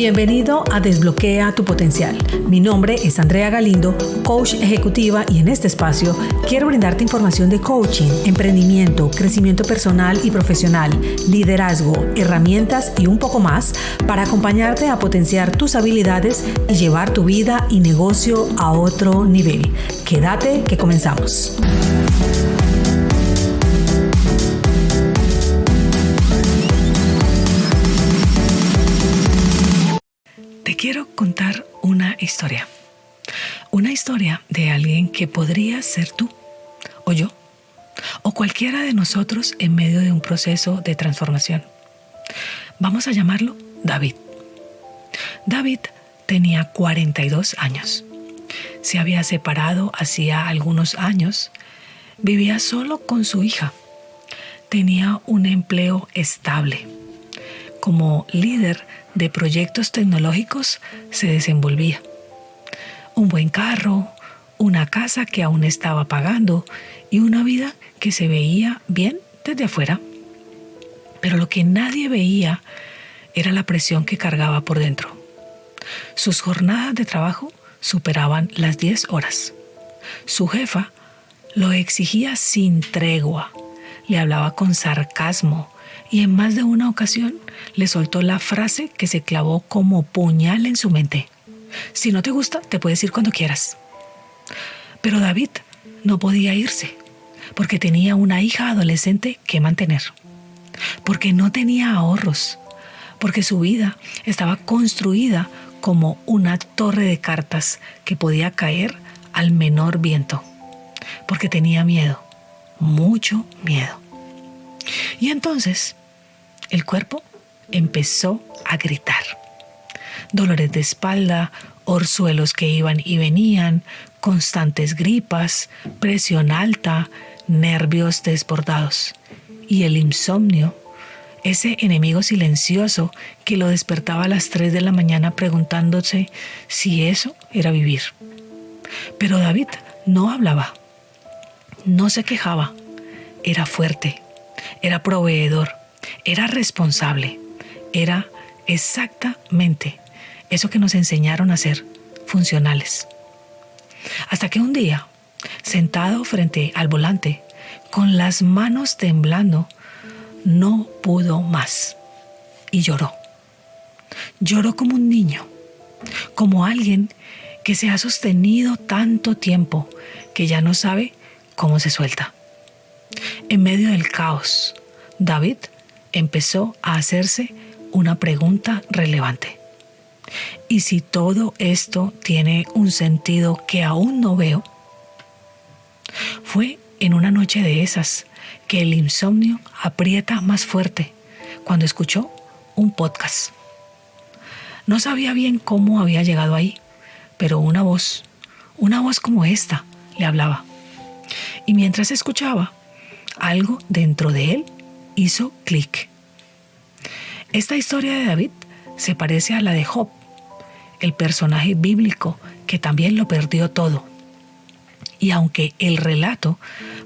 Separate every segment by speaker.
Speaker 1: Bienvenido a Desbloquea tu Potencial. Mi nombre es Andrea Galindo, coach ejecutiva, y en este espacio quiero brindarte información de coaching, emprendimiento, crecimiento personal y profesional, liderazgo, herramientas y un poco más para acompañarte a potenciar tus habilidades y llevar tu vida y negocio a otro nivel. Quédate que comenzamos. Te quiero contar una historia de alguien que podría ser tú, o yo, o cualquiera de nosotros en medio de un proceso de transformación. Vamos a llamarlo David. David tenía 42 años. Se había separado hacía algunos años. Vivía solo con su hija. Tenía un empleo estable. Como líder de proyectos tecnológicos se desenvolvía. Un buen carro, una casa que aún estaba pagando y una vida que se veía bien desde afuera. Pero lo que nadie veía era la presión que cargaba por dentro. Sus jornadas de trabajo superaban las 10 horas. Su jefa lo exigía sin tregua, le hablaba con sarcasmo y en más de una ocasión le soltó la frase que se clavó como puñal en su mente: si no te gusta, te puedes ir cuando quieras. Pero David no podía irse porque tenía una hija adolescente que mantener, porque no tenía ahorros, porque su vida estaba construida como una torre de cartas que podía caer al menor viento, porque tenía miedo, mucho miedo. Y entonces el cuerpo empezó a gritar. Dolores de espalda, orzuelos que iban y venían, constantes gripas, presión alta, nervios desbordados. Y el insomnio, ese enemigo silencioso que lo despertaba a las 3 de la mañana preguntándose si eso era vivir. Pero David no hablaba, no se quejaba, era fuerte, era proveedor, era responsable, era exactamente eso que nos enseñaron a ser, funcionales. Hasta que un día, sentado frente al volante, con las manos temblando, no pudo más y lloró. Lloró como un niño, como alguien que se ha sostenido tanto tiempo que ya no sabe cómo se suelta. En medio del caos, David empezó a hacerse una pregunta relevante. ¿Y si todo esto tiene un sentido que aún no veo? Fue en una noche de esas que el insomnio aprieta más fuerte cuando escuchó un podcast. No sabía bien cómo había llegado ahí, pero una voz como esta le hablaba. Y mientras escuchaba, algo dentro de él hizo clic. Esta historia de David se parece a la de Job, el personaje bíblico que también lo perdió todo. Y aunque el relato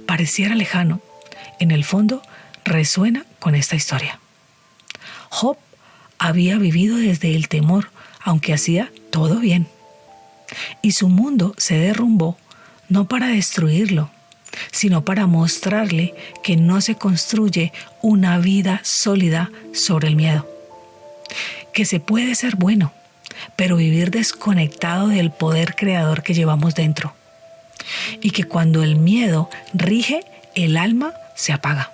Speaker 1: pareciera lejano, en el fondo resuena con esta historia. Job había vivido desde el temor, aunque hacía todo bien. Y su mundo se derrumbó no para destruirlo, sino para mostrarle que no se construye una vida sólida sobre el miedo. Que se puede ser bueno, pero vivir desconectado del poder creador que llevamos dentro. Y que cuando el miedo rige, el alma se apaga.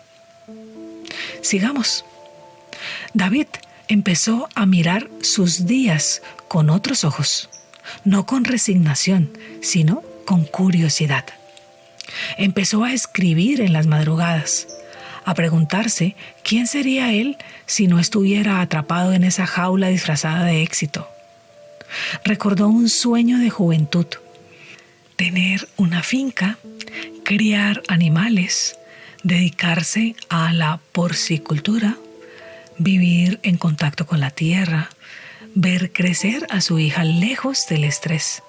Speaker 1: Sigamos. David empezó a mirar sus días con otros ojos, no con resignación, sino con curiosidad. Empezó a escribir en las madrugadas, a preguntarse quién sería él si no estuviera atrapado en esa jaula disfrazada de éxito. Recordó un sueño de juventud: tener una finca, criar animales, dedicarse a la porcicultura, vivir en contacto con la tierra, ver crecer a su hija lejos del estrés.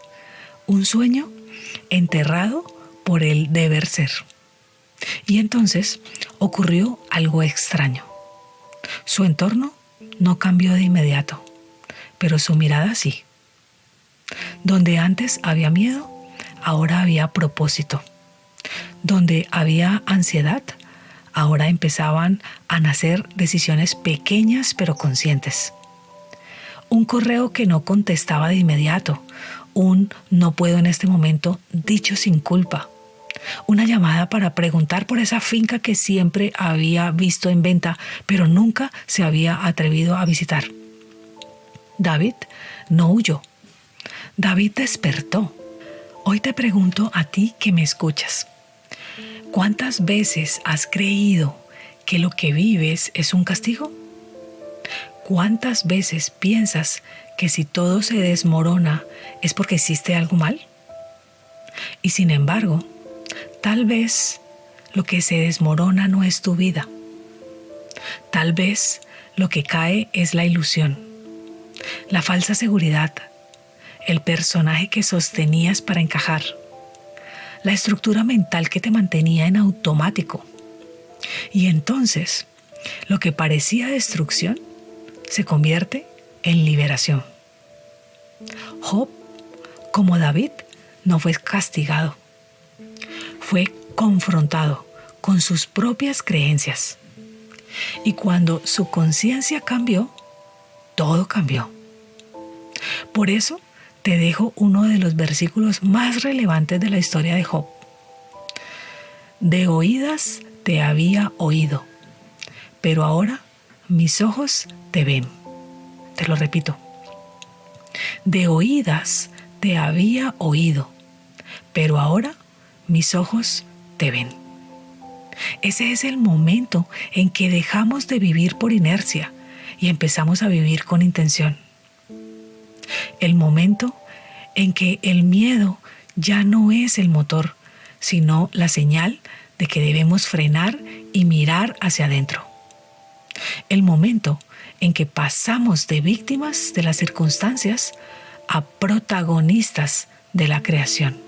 Speaker 1: Un sueño enterrado por el deber ser. Y entonces ocurrió algo extraño. Su entorno no cambió de inmediato, pero su mirada sí. Donde antes había miedo, ahora había propósito. Donde había ansiedad, ahora empezaban a nacer decisiones pequeñas pero conscientes. Un correo que no contestaba de inmediato, un no puedo en este momento dicho sin culpa, una llamada para preguntar por esa finca que siempre había visto en venta, pero nunca se había atrevido a visitar. David no huyó. David despertó. Hoy te pregunto a ti que me escuchas, ¿cuántas veces has creído que lo que vives es un castigo? ¿Cuántas veces piensas que si todo se desmorona es porque hiciste algo mal? Y sin embargo, tal vez lo que se desmorona no es tu vida. Tal vez lo que cae es la ilusión, la falsa seguridad, el personaje que sostenías para encajar, la estructura mental que te mantenía en automático. Y entonces, lo que parecía destrucción se convierte en liberación. Job, como David, no fue castigado. Fue confrontado con sus propias creencias. Y cuando su conciencia cambió, todo cambió. Por eso te dejo uno de los versículos más relevantes de la historia de Job. De oídas te había oído, pero ahora mis ojos te ven. Te lo repito. De oídas te había oído, pero ahora mis ojos te ven. Ese es el momento en que dejamos de vivir por inercia y empezamos a vivir con intención. El momento en que el miedo ya no es el motor, sino la señal de que debemos frenar y mirar hacia adentro. El momento en que pasamos de víctimas de las circunstancias a protagonistas de la creación.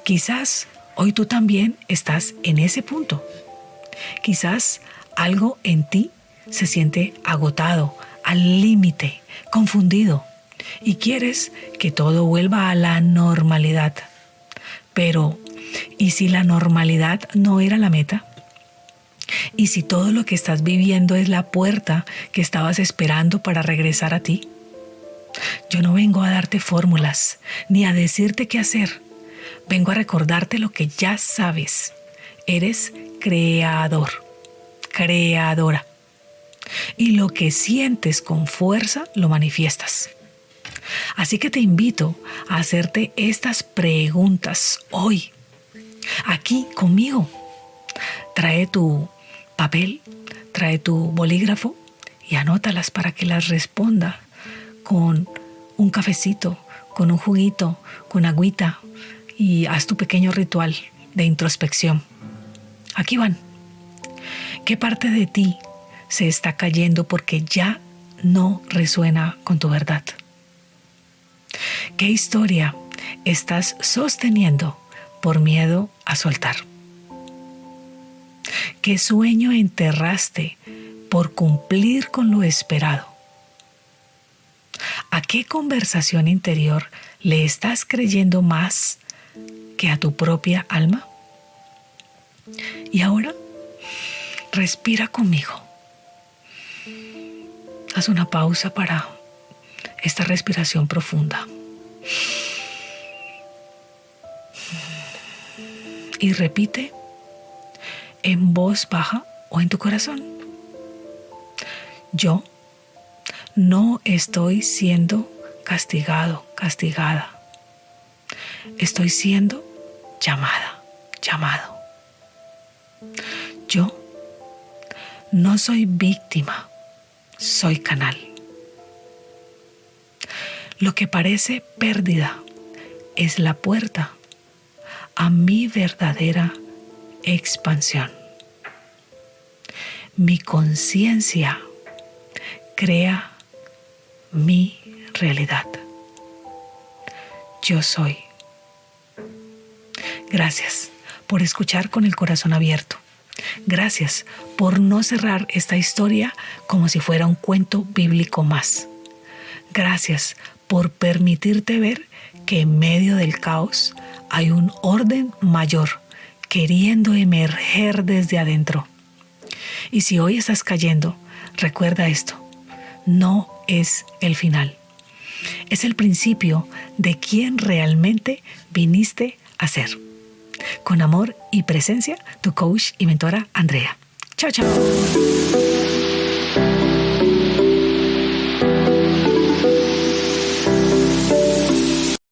Speaker 1: Quizás hoy tú también estás en ese punto. Quizás algo en ti se siente agotado, al límite, confundido, y quieres que todo vuelva a la normalidad. Pero, ¿y si la normalidad no era la meta? ¿Y si todo lo que estás viviendo es la puerta que estabas esperando para regresar a ti? Yo no vengo a darte fórmulas, ni a decirte qué hacer. Vengo a recordarte lo que ya sabes. Eres creador, creadora. Y lo que sientes con fuerza lo manifiestas. Así que te invito a hacerte estas preguntas hoy, aquí conmigo. Trae tu papel, trae tu bolígrafo y anótalas para que las responda con un cafecito, con un juguito, con agüita, y haz tu pequeño ritual de introspección. Aquí van. ¿Qué parte de ti se está cayendo porque ya no resuena con tu verdad? ¿Qué historia estás sosteniendo por miedo a soltar? ¿Qué sueño enterraste por cumplir con lo esperado? ¿A qué conversación interior le estás creyendo más que a tu propia alma? Y ahora, respira conmigo. Haz una pausa para esta respiración profunda. Y repite en voz baja o en tu corazón. Yo no estoy siendo castigado, castigada. Estoy siendo llamada, llamado. Yo no soy víctima, soy canal. Lo que parece pérdida es la puerta a mi verdadera expansión. Mi conciencia crea mi realidad. Yo soy. Gracias por escuchar con el corazón abierto. Gracias por no cerrar esta historia como si fuera un cuento bíblico más. Gracias por permitirte ver que en medio del caos hay un orden mayor queriendo emerger desde adentro. Y si hoy estás cayendo, recuerda esto: no es el final. Es el principio de quién realmente viniste a ser. Con amor y presencia, tu coach y mentora Andrea. Chao, chao.